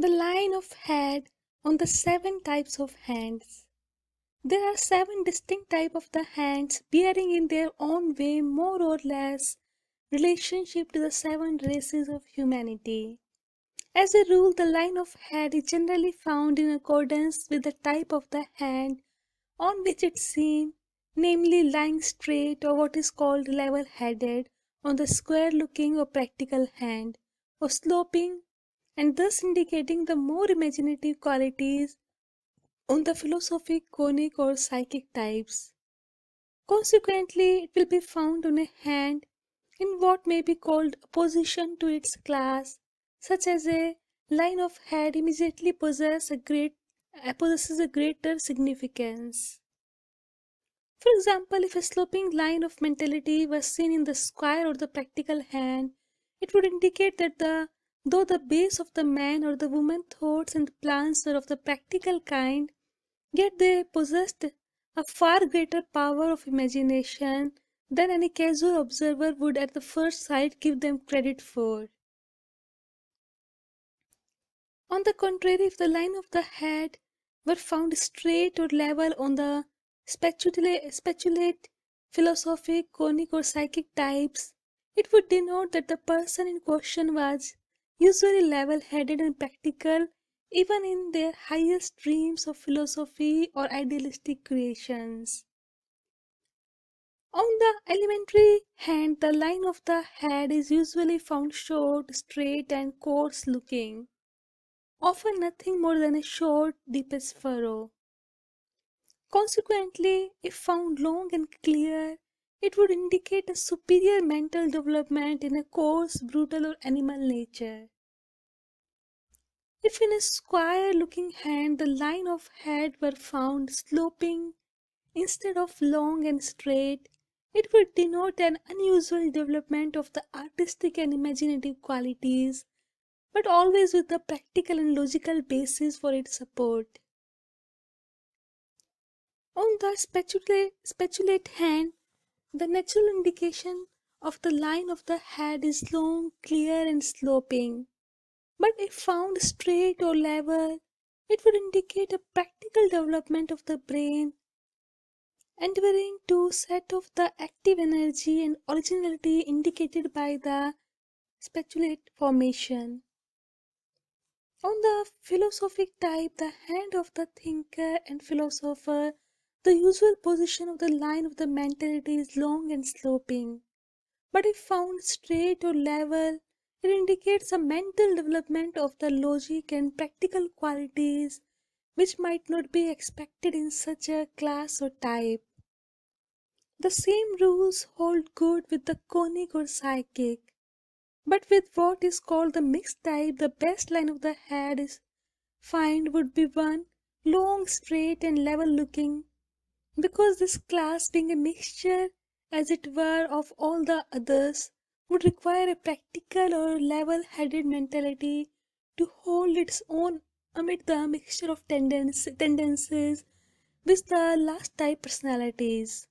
The line of head on the 7 types of hands. There are 7 distinct types of the hands bearing in their own way more or less relationship to the 7 races of humanity. As a rule, the line of head is generally found in accordance with the type of the hand on which it is seen, namely lying straight or what is called level-headed on the square-looking or practical hand, or sloping, and thus indicating the more imaginative qualities on the philosophic, conic or psychic types. Consequently, it will be found on a hand in what may be called opposition to its class, such as a line of head immediately possesses a greater significance. For example, if a sloping line of mentality was seen in the square or the practical hand, it would indicate that though the base of the man or the woman thoughts and plans are of the practical kind, yet they possessed a far greater power of imagination than any casual observer would at the first sight give them credit for. On the contrary, if the line of the head were found straight or level on the spatulate, philosophic, conic or psychic types, it would denote that the person in question was usually level-headed and practical even in their highest dreams of philosophy or idealistic creations. On the elementary hand, the line of the head is usually found short, straight and coarse-looking, often nothing more than a short, deepest furrow. Consequently, if found long and clear, it would indicate a superior mental development in a coarse, brutal or animal nature. If in a square-looking hand the line of head were found sloping instead of long and straight, it would denote an unusual development of the artistic and imaginative qualities, but always with the practical and logical basis for its support. On the spatulate hand, the natural indication of the line of the head is long, clear and sloping. But if found straight or level, it would indicate a practical development of the brain, endeavoring to set off the active energy and originality indicated by the spatulate formation. On the philosophic type, the hand of the thinker and philosopher, the usual position of the line of the mentality is long and sloping. But if found straight or level, it indicates a mental development of the logic and practical qualities which might not be expected in such a class or type. The same rules hold good with the conic or psychic, but with what is called the mixed type, the best line of the head is find would be one long, straight and level looking, because this class, being a mixture as it were of all the others, would require a practical or level-headed mentality to hold its own amid the mixture of tendencies with the last type personalities.